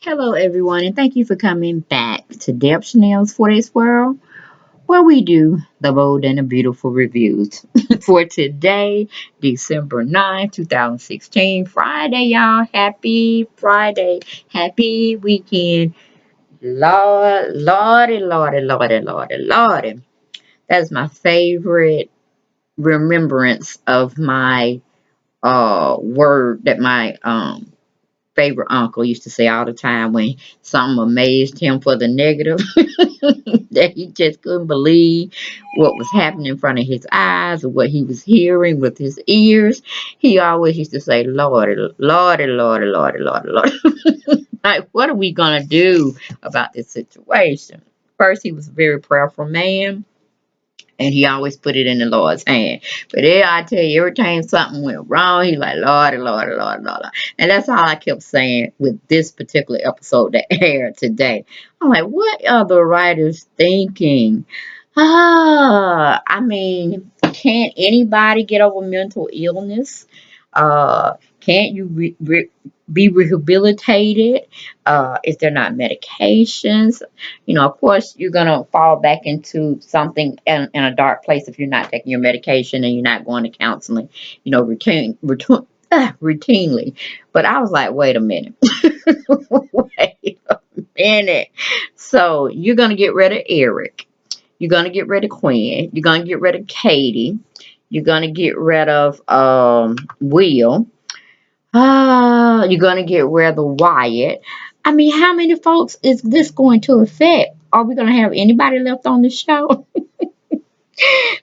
Hello, everyone, and thank you for coming back to Deb Chanel's For This World, where we do the bold and the beautiful reviews. For today, December 9th, 2016, Friday, y'all. Happy Friday. Happy weekend. Lordy. That's my favorite remembrance of my word that my favorite uncle used to say all the time when something amazed him for the negative that he just couldn't believe what was happening in front of his eyes or what he was hearing with his ears. He always used to say, Lordy. Like, what are we going to do about this situation? First, he was a very prayerful man, and he always put it in the Lord's hand. But I tell you, every time something went wrong, he like, Lord. And that's all I kept saying with this particular episode that aired today. I'm like, what are the writers thinking? I mean, can't anybody get over mental illness? Can't you be rehabilitated? Is there not medications? Of course, you're going to fall back into something in a dark place if you're not taking your medication and you're not going to counseling, routinely. But I was like, wait a minute. Wait a minute. So you're going to get rid of Eric. You're going to get rid of Quinn. You're going to get rid of Katie. You're going to get rid of Will. You're going to get rid of Wyatt. I mean, how many folks is this going to affect? Are we going to have anybody left on the show?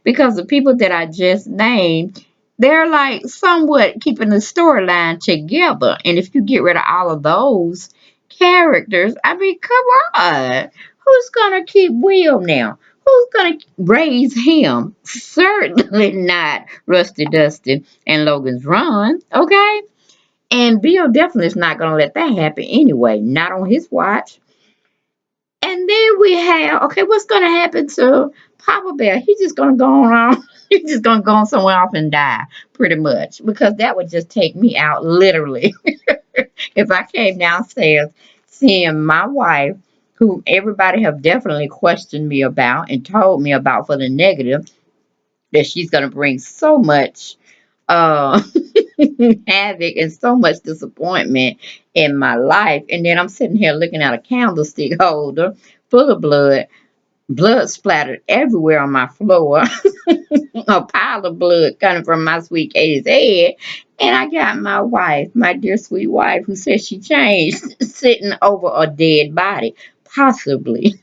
Because the people that I just named, they're like somewhat keeping the storyline together. And if you get rid of all of those characters, I mean, come on. Who's going to keep Will now? Who's going to raise him? Certainly not Rusty Dusty and Logan's Run, okay? And Bill definitely is not going to let that happen anyway, not on his watch. And then we have, okay, what's going to happen to Papa Bear? He's just going to go on, he's just going to go on somewhere off and die, pretty much, because that would just take me out, literally. If I came downstairs seeing my wife, who everybody have definitely questioned me about and told me about for the negative, that she's going to bring so much uh havoc and so much disappointment in my life. And then I'm sitting here looking at a candlestick holder full of blood splattered everywhere on my floor, a pile of blood coming from my sweet Katie's head. And I got my wife, my dear sweet wife, who says she changed, sitting over a dead body, possibly,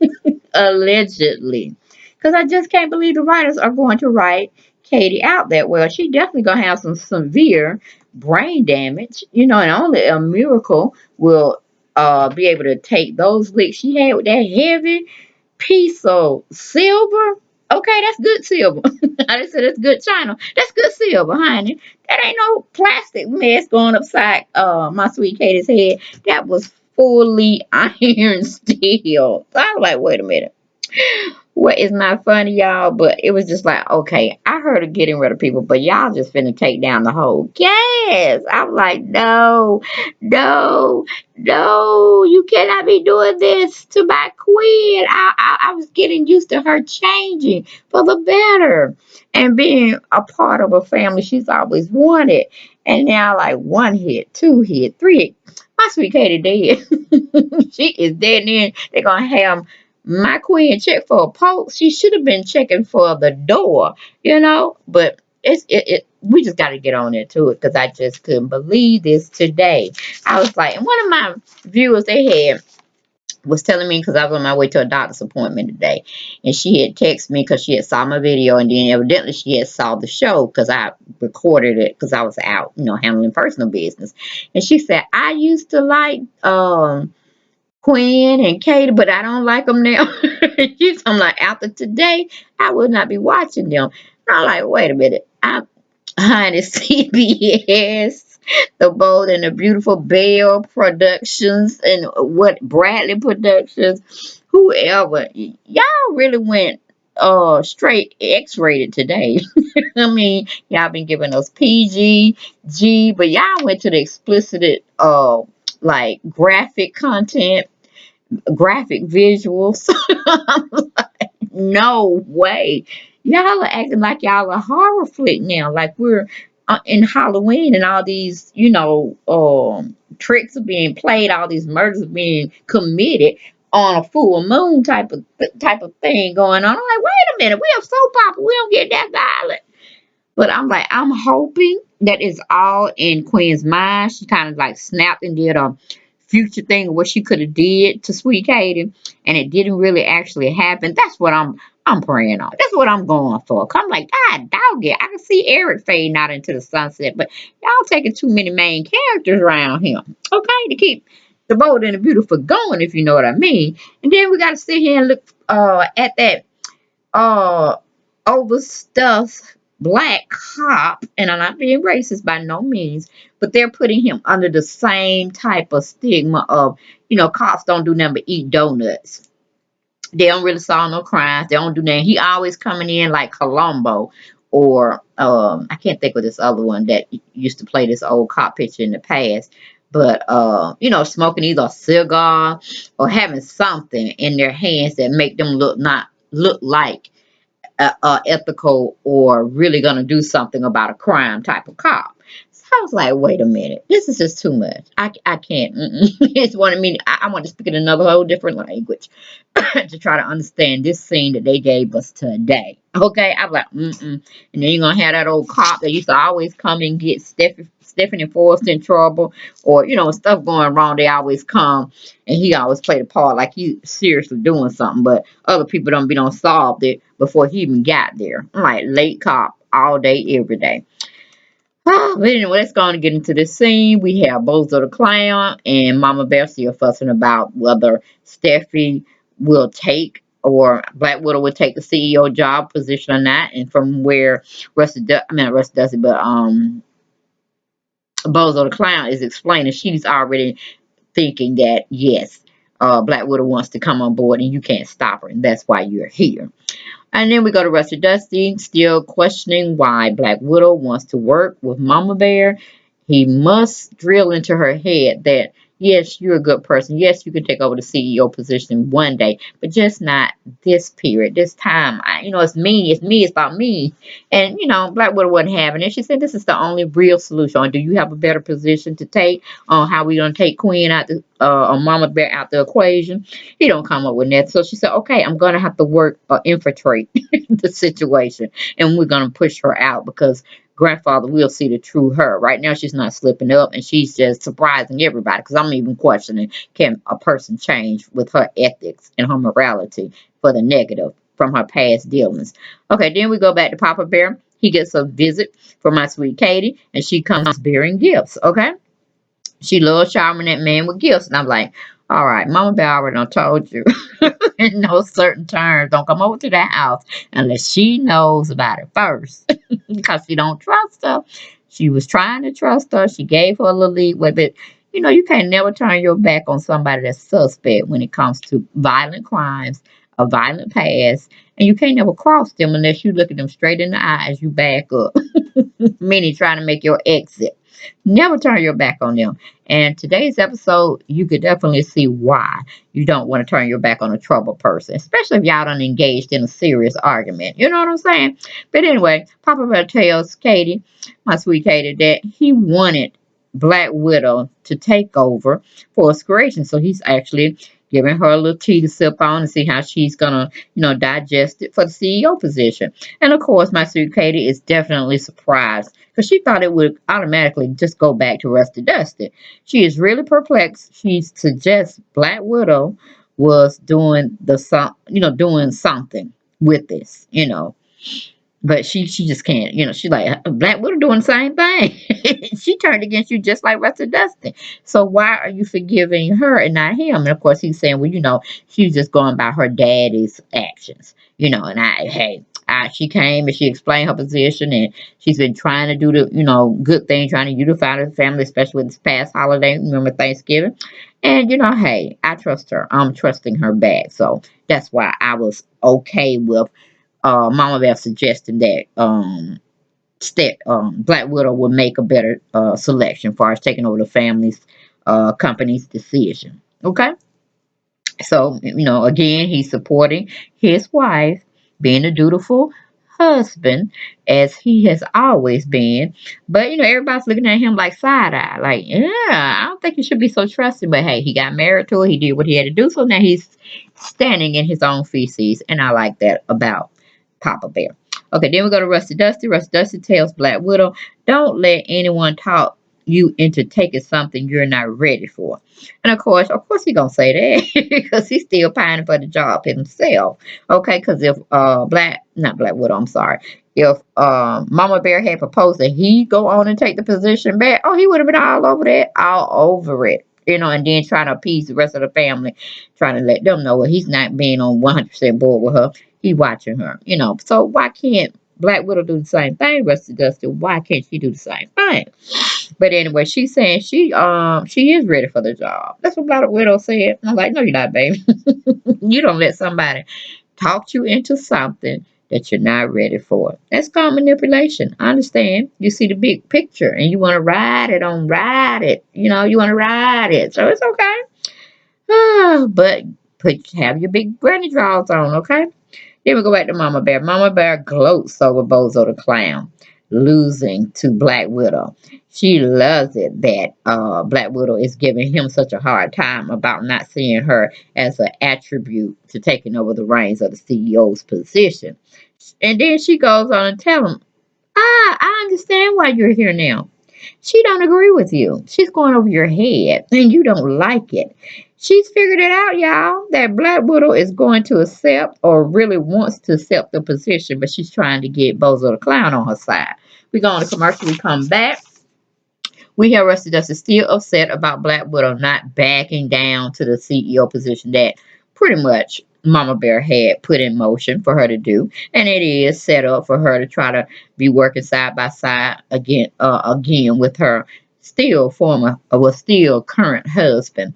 allegedly. Because I just can't believe the writers are going to write Katie out that well. She definitely gonna have some severe brain damage, and only a miracle will be able to take those licks she had with that heavy piece of silver. Okay, that's good silver. I just said that's good china. That's good silver, honey. That ain't no plastic mess going upside my sweet Katie's head. That was fully iron steel. So I was like, wait a minute. What is not funny, y'all, but it was just like, okay, I heard of getting rid of people, but y'all just finna take down the whole cast. I'm like, no, you cannot be doing this to my queen. I was getting used to her changing for the better and being a part of a family she's always wanted. And now, like, one hit, two hit, three hit. My sweet Katie dead. She is dead, and then they're gonna have my queen checked for a pulse. She should have been checking for the door. But we just got to get on into it because I just couldn't believe this today. I was like, and one of my viewers they had was telling me because I was on my way to a doctor's appointment today, and she had texted me because she had saw my video, and then evidently she had saw the show because I recorded it because I was out, handling personal business. And she said, I used to like Quinn and Katie, but I don't like them now. I'm like, after today, I will not be watching them. And I'm like, wait a minute. I'm behind the CBS, the Bold and the Beautiful Bell Productions, and what Bradley Productions, whoever. Y'all really went straight X-rated today. I mean, y'all been giving us PG, G, but y'all went to the explicit like graphic content, graphic visuals. I'm like, no way. Y'all are acting like y'all a horror flick now. Like we're in Halloween and all these, tricks are being played, all these murders are being committed on a full moon type of thing going on. I'm like, wait a minute, we are soap opera. We don't get that violent. But I'm like, I'm hoping that it's all in Quinn's mind. She kind of like snapped and did a future thing of what she could have did to Sweet Katie, and it didn't really actually happen. That's what I'm praying on. That's what I'm going for. 'Cause I'm like, God, dog it. I can see Eric fading out into the sunset, but y'all taking too many main characters around him. Okay, to keep the bold and the beautiful going, if you know what I mean. And then we got to sit here and look at that uh overstuffed black cop, and I'm not being racist by no means, but they're putting him under the same type of stigma of, cops don't do nothing but eat donuts. They don't really solve no crimes. They don't do nothing. He always coming in like Columbo, or I can't think of this other one that used to play this old cop picture in the past. But smoking either a cigar or having something in their hands that make them not look like ethical or really gonna do something about a crime type of cop. So I was like, wait a minute, this is just too much. I can't. It's what I mean. I want to speak in another whole different language to try to understand this scene that they gave us today. Okay, I'm like, mm-mm. And then you're gonna have that old cop that used to always come and get Stephanie Forrest in trouble, or stuff going wrong. They always come, and he always played a part like he seriously doing something, but other people don't solved it before he even got there. I'm like, late cop all day, every day. But anyway, let's go on and get into this scene. We have Bozo the Clown and Mama Bear still fussing about whether Steffi will take, or Black Widow will take the CEO job position or not. And from where Rusty Dusty, but Bozo the Clown is explaining, she's already thinking that yes, Black Widow wants to come on board and you can't stop her, and that's why you're here. And then we go to Rusty Dusty, still questioning why Black Widow wants to work with Mama Bear. He must drill into her head that, yes, you're a good person. Yes, you can take over the CEO position one day, but just not this period, this time. It's me, it's about me. And, Black Widow wasn't having it. She said, this is the only real solution. Or do you have a better position to take on how we're going to take Queen out or Mama Bear out the equation? He don't come up with that. So she said, okay, I'm going to have to work or infiltrate the situation, and we're going to push her out because grandfather will see the true her. Right now, she's not slipping up, and she's just surprising everybody because I'm even questioning, can a person change with her ethics and her morality for the negative from her past dealings? Okay, then we go back to Papa Bear. He gets a visit from my sweet Katie, and she comes bearing gifts. Okay, she loves showering that man with gifts. And I'm like, all right, Mama Bear already done told you in no certain terms, don't come over to that house unless she knows about it first. Because she don't trust her. She was trying to trust her. She gave her a little lead with it. You can't never turn your back on somebody that's suspect when it comes to violent crimes, a violent past, and you can't never cross them unless you look at them straight in the eye as you back up, meaning trying to make your exit. Never turn your back on them. And today's episode, you could definitely see why you don't want to turn your back on a troubled person, especially if y'all done engaged in a serious argument. You know what I'm saying? But anyway, Papa Bear tells Katie, my sweet Katie, that he wanted Black Widow to take over for his creation. So he's actually giving her a little tea to sip on and see how she's gonna, digest it for the CEO position. And of course, my sweet Katie is definitely surprised because she thought it would automatically just go back to Rusty Dusty. She is really perplexed. She suggests Black Widow was doing something with this. But she just can't, she like Black Widow doing the same thing. She turned against you just like Rusty Dusty. So why are you forgiving her and not him? And of course he's saying, well, she's just going by her daddy's actions. And she came and she explained her position, and she's been trying to do the, good thing, trying to unify the family, especially with this past holiday. Remember Thanksgiving? And hey, I trust her. I'm trusting her back. So that's why I was okay with Mama Bear suggesting that Black Widow would make a better selection for us taking over the family's company's decision. Okay. So, again, he's supporting his wife, being a dutiful husband, as he has always been. But, everybody's looking at him like side eye, like, yeah, I don't think you should be so trusting. But hey, he got married to her, he did what he had to do. So now he's standing in his own feces. And I like that about Papa Bear. Okay, then we go to Rusty Dusty. Rusty Dusty tells Black Widow, don't let anyone talk you into taking something you're not ready for. And of course, he gonna say that because he's still pining for the job himself. Okay, because if not Black Widow, I'm sorry. If Mama Bear had proposed that he go on and take the position back, oh, he would have been all over that, all over it. And then trying to appease the rest of the family, trying to let them know, well, he's not being on 100% board with her. He watching her. So why can't Black Widow do the same thing, Rusty Dusty? Why can't she do the same thing? But anyway, she's saying she is ready for the job. That's what Black Widow said. I'm like, no, you're not, baby. You don't let somebody talk you into something that you're not ready for. That's called manipulation. I understand. You see the big picture and you want to ride it. You want to ride it. So it's okay. But have your big granny drawers on, okay? Then we go back to Mama Bear. Mama Bear gloats over Bozo the Clown losing to Black Widow. She loves it that Black Widow is giving him such a hard time about not seeing her as an attribute to taking over the reins of the CEO's position. And then she goes on and tells him, I understand why you're here now. She don't agree with you. She's going over your head and you don't like it. She's figured it out, y'all, that Black Widow is going to accept or really wants to accept the position, but she's trying to get Bozo the Clown on her side. We go on to commercial, we come back. We hear Rusty Dusty still upset about Black Widow not backing down to the CEO position that pretty much Mama Bear had put in motion for her to do, and it is set up for her to try to be working side by side again with her still current husband,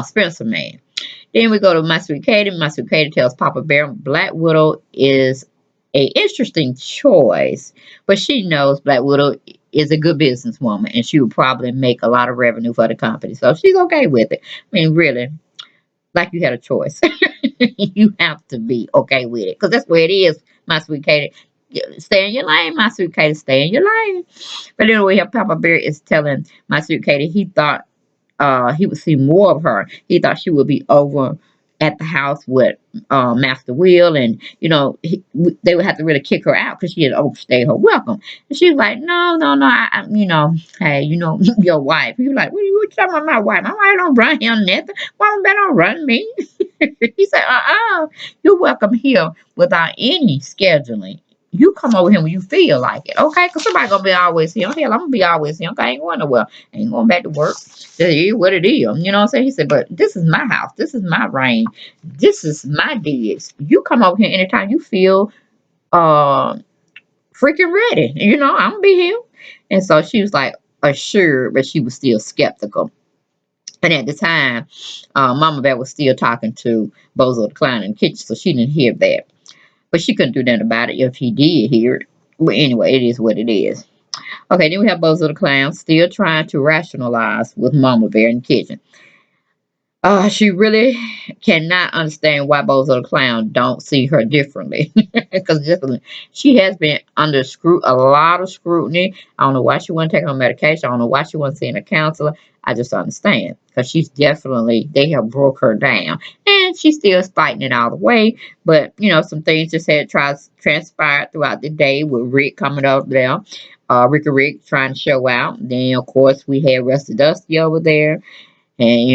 Spencer Man. Then we go to My Sweet Katie. My Sweet Katie tells Papa Bear Black Widow is a interesting choice, but she knows Black Widow is a good businesswoman and she would probably make a lot of revenue for the company. So she's okay with it. I mean, really, like you had a choice. You have to be okay with it because that's where it is, My Sweet Katie. Stay in your lane, My Sweet Katie. Stay in your lane. But anyway, here Papa Bear is telling My Sweet Katie he thought he would see more of her. He thought she would be over at the house with Master Will, and they would have to really kick her out because she had overstayed her welcome. And she was like, no, no, no, hey, your wife. He was like, what are you talking about my wife? My wife don't run him nothing. Why don't run me? He said, you're welcome here without any scheduling. You come over here when you feel like it, okay? Because somebody gonna be always here. Hell, I'm gonna be always here. Okay, I ain't going nowhere. I ain't going back to work. It is what it is. You know what I'm saying? He said, but this is my house. This is my reign. This is my digs. You come over here anytime you feel uh freaking ready. I'm gonna be here. And so she was like assured, but she was still skeptical. And at the time, Mama Bear was still talking to Bozo the Clown in the kitchen, so she didn't hear that. But she couldn't do nothing about it if he did hear it. But anyway, it is what it is. Okay, then we have Bozo the Clown still trying to rationalize with Mama Bear in the kitchen. She really cannot understand why Bozo the Clown don't see her differently. Because she has been under a lot of scrutiny. I don't know why she wasn't taking her medication. I don't know why she wasn't seeing a counselor. I just understand. Because they have broke her down. And she still is fighting it all the way. But, some things just had transpired throughout the day with Rick coming up there. Rick trying to show out. Then, of course, we had Rusty Dusty over there. And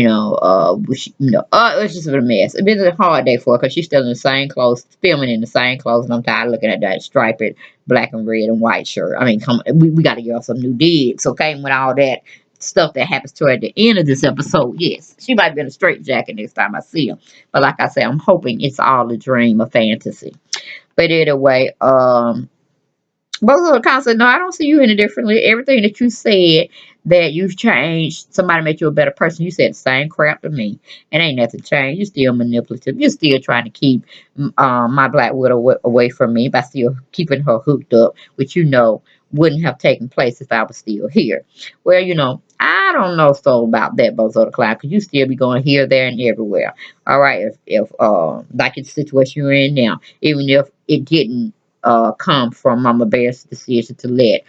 it's just a mess. It's been a hard day for her because she's still in the same clothes, filming in the same clothes, and I'm tired of looking at that striped black and red and white shirt. I mean, we got to give her some new digs, okay? With all that stuff that happens to her at the end of this episode, yes, she might be in a straight jacket next time I see her. But like I said, I'm hoping it's all a dream, a fantasy. But anyway, both of the accounts said, no, I don't see you any differently. Everything that you said that you've changed, somebody made you a better person. You said the same crap to me. And ain't nothing changed. You're still manipulative. You're still trying to keep my Black Widow away from me by still keeping her hooked up, which wouldn't have taken place if I was still here. Well, I don't know so about that, Bozo the Clown, because you still be going here, there, and everywhere. All right, if like the situation you're in now, even if it didn't come from Mama Bear's decision to let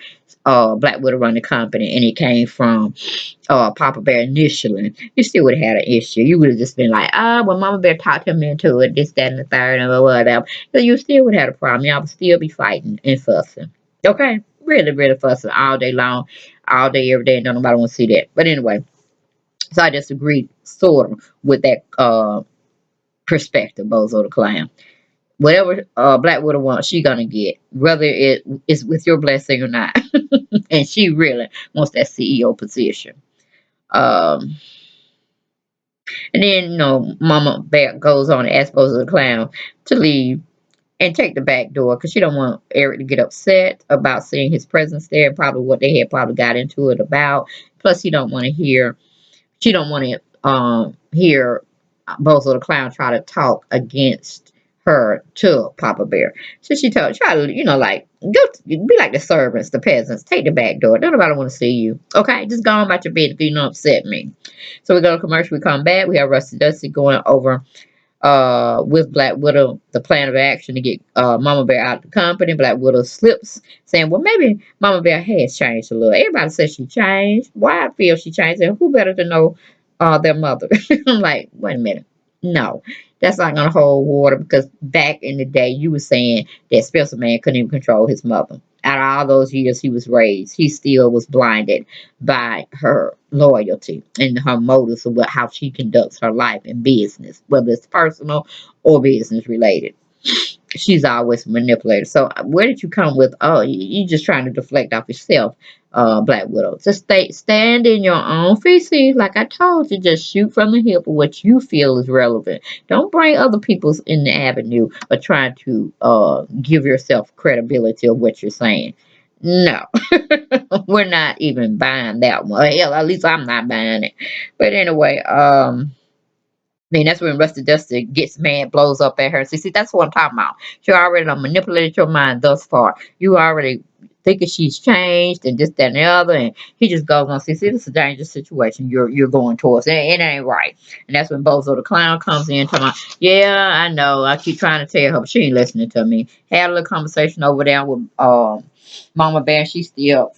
Black Widow run the company, and it came from Papa Bear initially, you still would have had an issue. You would have just been like, well, Mama Bear talked him into it, this, that, and the third, and whatever. So you still would have had a problem. Y'all would still be fighting and fussing. Okay? Really, really fussing all day long, all day, every day, and don't nobody want to see that. But anyway, so I disagree sort of with that perspective, Bozo the Clown. Whatever Black Widow wants, she gonna get, whether it is with your blessing or not. And she really wants that CEO position. Um, And then, Mama Bear goes on and asks Bozo the Clown to leave and take the back door because she don't want Eric to get upset about seeing his presence there and probably what they had probably got into it about. Plus, she don't want to hear Bozo the Clown try to talk against her to Papa Bear. So she try to, like, go be like the servants, the peasants, take the back door. Don't nobody want to see you. Okay, just go on about your business if you don't upset me. So we go to commercial, we come back, we have Rusty Dusty going over with Black Widow the plan of action to get Mama Bear out of the company. Black Widow slips, saying, well, maybe Mama Bear has changed a little. Everybody says she changed. Why I feel she changed, and who better to know their mother? I'm like, wait a minute. No, that's not going to hold water because back in the day, you were saying that Spencer Man couldn't even control his mother. Out of all those years he was raised, he still was blinded by her loyalty and her motives of how she conducts her life and business, whether it's personal or business related. She's always manipulated. So where did you come with? Oh, you just trying to deflect off yourself, Black Widow. Just stand in your own feces, like I told you. Just shoot from the hip of what you feel is relevant. Don't bring other people's in the avenue or trying to give yourself credibility of what you're saying. No, we're not even buying that one. Hell, at least I'm not buying it. But anyway, I mean, that's when Rusty Dusty gets mad, blows up at her. See, that's what I'm talking about. She already done manipulated your mind thus far. You already thinking she's changed and this, that, and the other, and he just goes on. See, this is a dangerous situation you're going towards. It ain't right. And that's when Bozo the Clown comes in talking about, yeah, I know. I keep trying to tell her, but she ain't listening to me. Had a little conversation over there with Mama Bear. She's still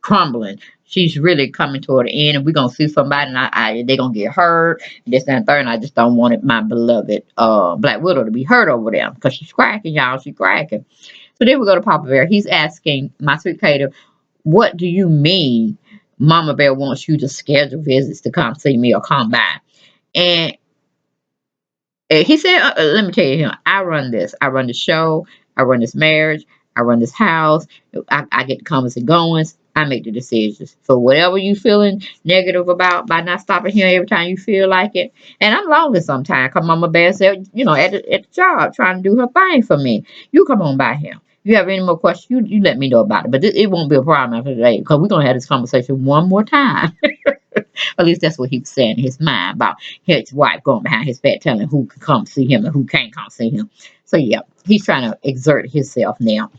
crumbling. She's really coming toward the end, and we're gonna see somebody, and they're gonna get hurt. This and third, and I just don't want it, my beloved Black Widow to be hurt over there because she's cracking, y'all. She's cracking. So then we go to Papa Bear. He's asking my sweet Kato, what do you mean Mama Bear wants you to schedule visits to come see me or come by? And he said, let me tell you, I run this. I run the show. I run this marriage. I run this house. I get the comments and goings. I make the decisions. So whatever you feeling negative about by not stopping here every time you feel like it. And I'm lonely sometimes. Cause Mama Bear said, at the job, trying to do her thing for me. You come on by here. If you have any more questions, you let me know about it. But it won't be a problem after today because we're going to have this conversation one more time. At least that's what he was saying in his mind about his wife going behind his back telling who can come see him and who can't come see him. So yeah, he's trying to exert himself now.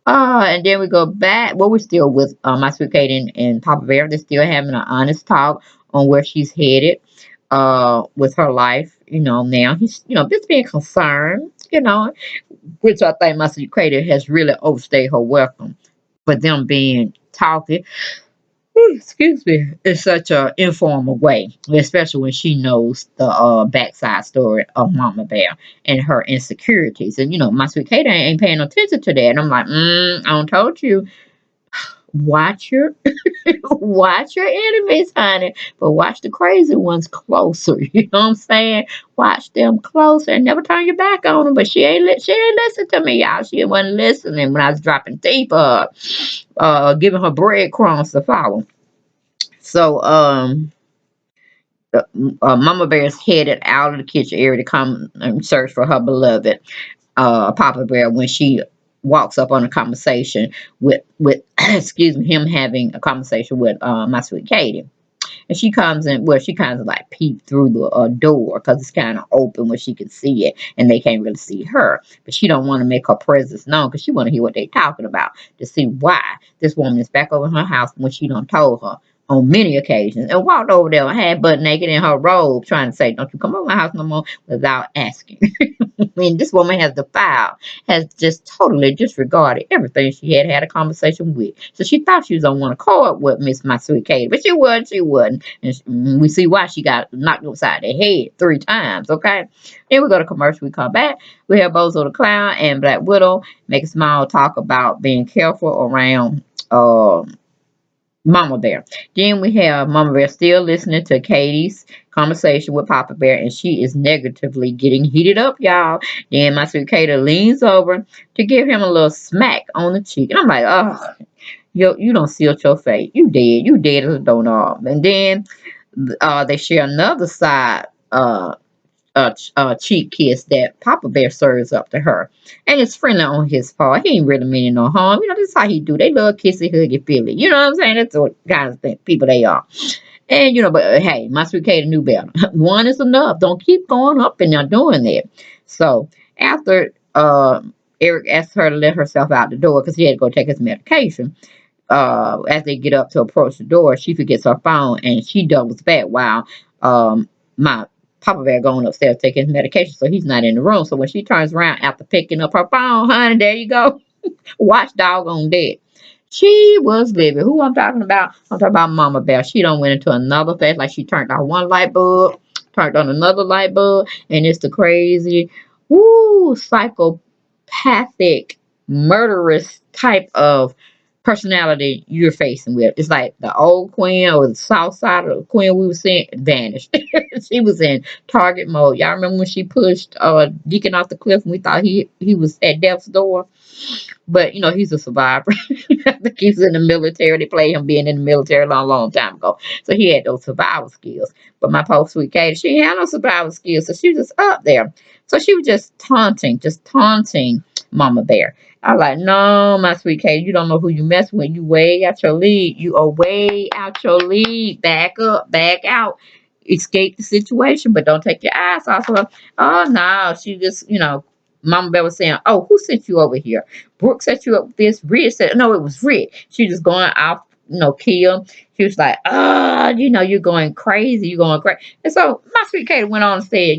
And then we go back. Well, we're still with my sweet Kate and Papa Bear. They're still having an honest talk on where she's headed with her life. Now he's just being concerned. Which I think my sweet Kate has really overstayed her welcome. But them being talking, excuse me, in such a informal way, especially when she knows the backside story of Mama Bear and her insecurities. And my sweet Kate ain't paying no attention to that. And I'm like, I don't told you, watch your watch your enemies, honey, but watch the crazy ones closer. You know what I'm saying? Watch them closer and never turn your back on them. But she ain't listen to me, y'all. She wasn't listening when I was dropping deeper, giving her breadcrumbs to follow. So, Mama Bear's headed out of the kitchen area to come and search for her beloved Papa Bear when she walks up on a conversation with excuse me, him having a conversation with my sweet Katie. And she comes in, well, she kind of like peeped through the door because it's kind of open where she can see it, and they can't really see her. But she don't want to make her presence known because she want to hear what they talking about to see why this woman is back over in her house when she done told her on many occasions and walked over there half butt naked in her robe trying to say, don't you come over my house no more without asking. I mean, this woman has just totally disregarded everything she had a conversation with. So she thought she was on one accord with Miss My Sweet Katie, but she wasn't. And we see why she got knocked upside the head 3 times, okay? Then we go to commercial, we come back. We have Bozo the Clown and Black Widow make a small talk about being careful around Mama Bear. Then we have Mama Bear still listening to Katie's conversation with Papa Bear, and she is negatively getting heated up, y'all. Then my sweet Katie leans over to give him a little smack on the cheek. And I'm like, oh, you don't seal your face. You dead. You dead as a doorknob. And then they share another side cheek kiss that Papa Bear serves up to her. And it's friendly on his part. He ain't really meaning no harm. You know, this is how he do. They love kissy, huggy, feely. You know what I'm saying? That's what kind of thing, people they are. And, but hey, my sweet Katie knew better. One is enough. Don't keep going up and they're doing that. So after Eric asked her to let herself out the door because he had to go take his medication, as they get up to approach the door, she forgets her phone and she doubles back while my Papa Bear going upstairs taking his medication, so he's not in the room. So when she turns around after picking up her phone, honey, there you go. Watch dog on deck. She was livid. Who I'm talking about? I'm talking about Mama Bear. She done went into another phase, like she turned on one light bulb, turned on another light bulb, and it's the crazy, psychopathic, murderous type of personality you're facing with. It's like the old Quinn or the south side of the Quinn we were seeing vanished. She was in target mode. Y'all remember when she pushed Deacon off the cliff and we thought he was at death's door? But he's a survivor. I think he's in the military. They play him being in the military a long, long time ago. So he had those survival skills. But my poor sweet Katie, she had no survival skills. So she was just up there. So she was just taunting Mama Bear. I was like, no, my sweet Katie, you don't know who you mess with. You way out your league. You are way out your league. Back up, back out. Escape the situation, but don't take your eyes off of her. Oh no, she just, Mama Bear was saying, oh, who sent you over here? Brooke set you up with this. Rick said, no, it was Rick. She was going off, kill. She was like, you're going crazy. You're going crazy. And so my sweet Katie went on and said,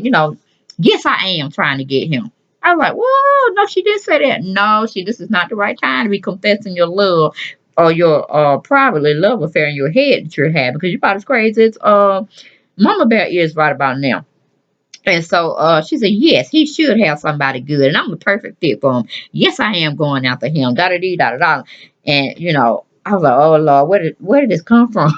yes, I am trying to get him. I was like, whoa, no, she didn't say that. No, this is not the right time to be confessing your love or your privately love affair in your head that you're having because you're about as crazy as Mama Bear is right about now. And so she said, yes, he should have somebody good. And I'm the perfect fit for him. Yes, I am going after him. Da da dee, da da da. And, I was like, oh, Lord, where did this come from?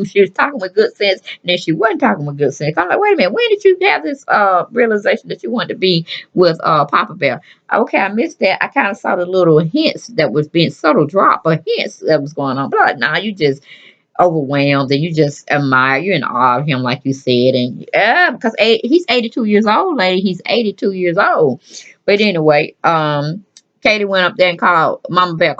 She was talking with good sense. And then she wasn't talking with good sense. I'm like, wait a minute. When did you have this realization that you wanted to be with Papa Bear? Okay, I missed that. I kind of saw the little hints that was being subtle drop, but hints that was going on. But like, nah, you just overwhelmed and you just admire, you're in awe of him, like you said. And yeah, because he's 82 years old, lady. He's 82 years old. But anyway, Katie went up there and called Mama Bear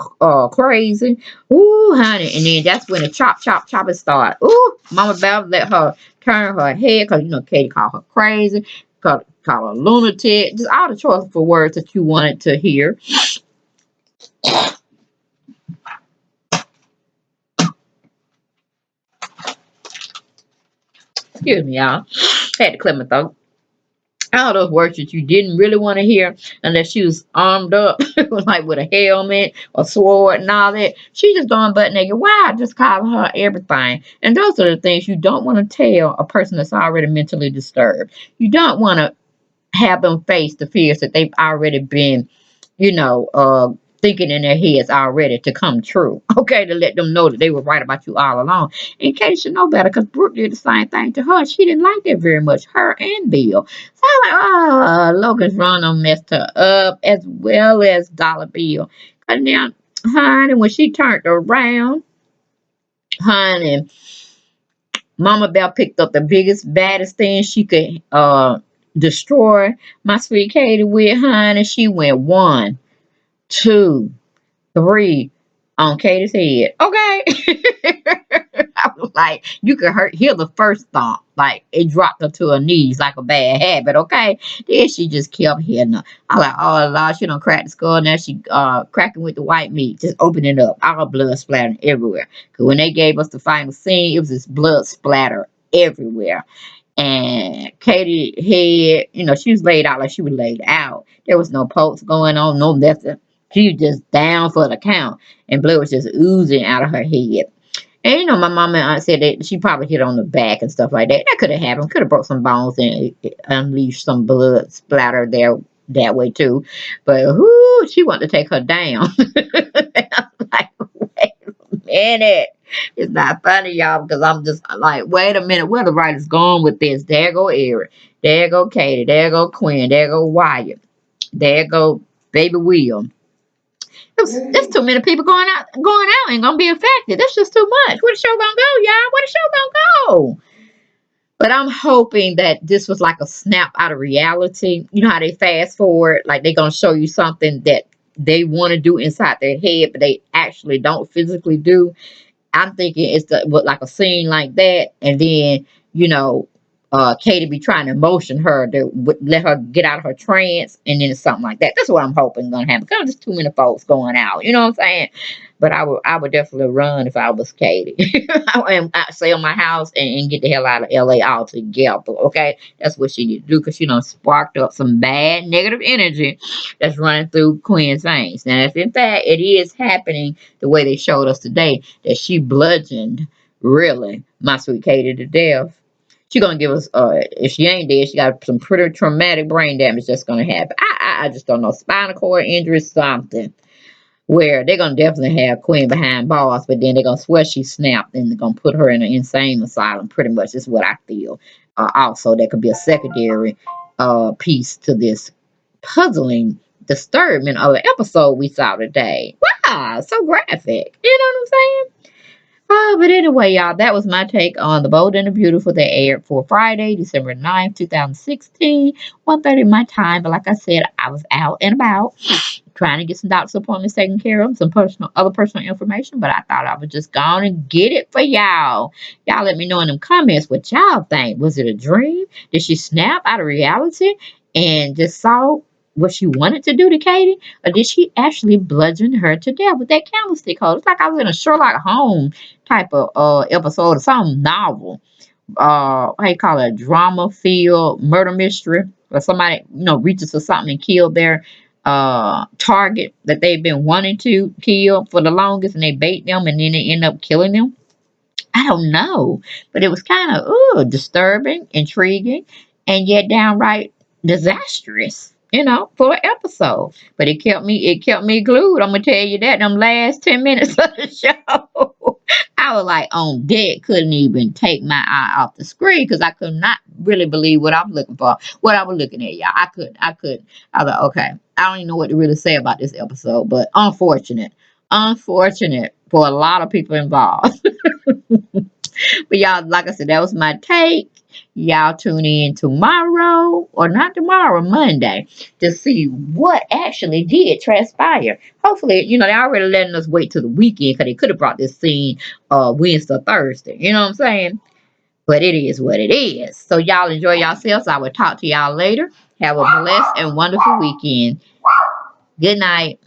crazy. Ooh, honey. And then that's when the chopping started. Ooh, Mama Bear let her turn her head because, Katie called her crazy, called her lunatic, just all the choices for words that you wanted to hear. Excuse me, y'all. Had to clear my throat. All those words that you didn't really want to hear unless she was armed up, like with a helmet, a sword, and all that. She just going butt naked. Why? Just calling her everything. And those are the things you don't want to tell a person that's already mentally disturbed. You don't want to have them face the fears that they've already been, you know, uh, thinking in their heads already to come true. Okay, to let them know that they were right about you all along. In case you know better, because Brooke did the same thing to her. She didn't like that very much, her and Bill. So I'm like, oh, Logan's Run done messed her up, as well as Dollar Bill. And now, honey, when she turned around, honey, Mama Bear picked up the biggest, baddest thing she could destroy my sweet Katie with, honey. She went 1, 2, 3 on Katie's head. Okay. I Like you could hear the first thump, like it dropped her to her knees like a bad habit. Okay, then she just kept hitting her. I like, oh Lord, she done cracked the skull. Now she cracking with the white meat, just opening up, all blood splattering everywhere. Cause when they gave us the final scene, it was this blood splatter everywhere. And Katie head, she was laid out like she was laid out. There was no pulse going on, no nothing. She was just down for the count, and blood was just oozing out of her head. And my mom and aunt said that she probably hit on the back and stuff like that. That could have happened. Could have broke some bones and it unleashed some blood splatter there that way too. But whoo, she wanted to take her down. I'm like, wait a minute. It's not funny, y'all, because I'm just like, wait a minute, where the writer's going with this? There go Eric. There go Katie. There go Quinn. There go Wyatt. There go Baby Will. There's too many people going out and gonna be affected. That's just too much. Where the show gonna go, y'all? Where the show gonna go? But I'm hoping that this was like a snap out of reality. You know how they fast forward, like they're gonna show you something that they want to do inside their head, but they actually don't physically do. I'm thinking like a scene like that, and then Katie be trying to motion her to let her get out of her trance, and then it's something like that. That's what I'm hoping gonna happen. Because there's too many folks going out. You know what I'm saying? But I would definitely run if I was Katie. I'd sell my house and get the hell out of LA altogether. Okay, that's what she need to do because she done sparked up some bad negative energy that's running through Quinn's veins. Now, if in fact it is happening the way they showed us today, that she bludgeoned really my sweet Katie to death, she gonna give us if she ain't dead, she got some pretty traumatic brain damage that's gonna happen. I just don't know, spinal cord injury, something where they're gonna definitely have Quinn behind bars, but then they're gonna swear she snapped and they're gonna put her in an insane asylum. Pretty much is what I feel. Also, there could be a secondary piece to this puzzling disturbing of an episode we saw today. Wow, so graphic. You know what I'm saying? But anyway, y'all, that was my take on The Bold and the Beautiful that aired for Friday, December 9th, 2016, 1:30 my time. But like I said, I was out and about trying to get some doctor's appointments taken care of, some other personal information, but I thought I would just go on and get it for y'all. Y'all let me know in them comments what y'all think. Was it a dream? Did she snap out of reality and just saw what she wanted to do to Katie? Or did she actually bludgeon her to death with that candlestick holder? It's like I was in a Sherlock Holmes type of episode or some novel. How you call it, drama filled murder mystery, where somebody reaches for something and kill their target that they've been wanting to kill for the longest, and they bait them and then they end up killing them. I don't know, but it was kind of disturbing, intriguing, and yet downright disastrous. For an episode, but it kept me glued. I'm gonna tell you that. Them last 10 minutes of the show, I was like on deck, couldn't even take my eye off the screen because I could not really believe what I'm looking for, what I was looking at, y'all. I couldn't. I was like, okay, I don't even know what to really say about this episode, but unfortunate for a lot of people involved. But y'all, like I said, that was my take. Y'all tune in tomorrow, or not tomorrow, Monday, to see what actually did transpire. Hopefully, they already letting us wait till the weekend because they could have brought this scene Wednesday or Thursday. You know what I'm saying? But it is what it is. So y'all enjoy yourselves. I will talk to y'all later. Have a blessed and wonderful weekend. Good night.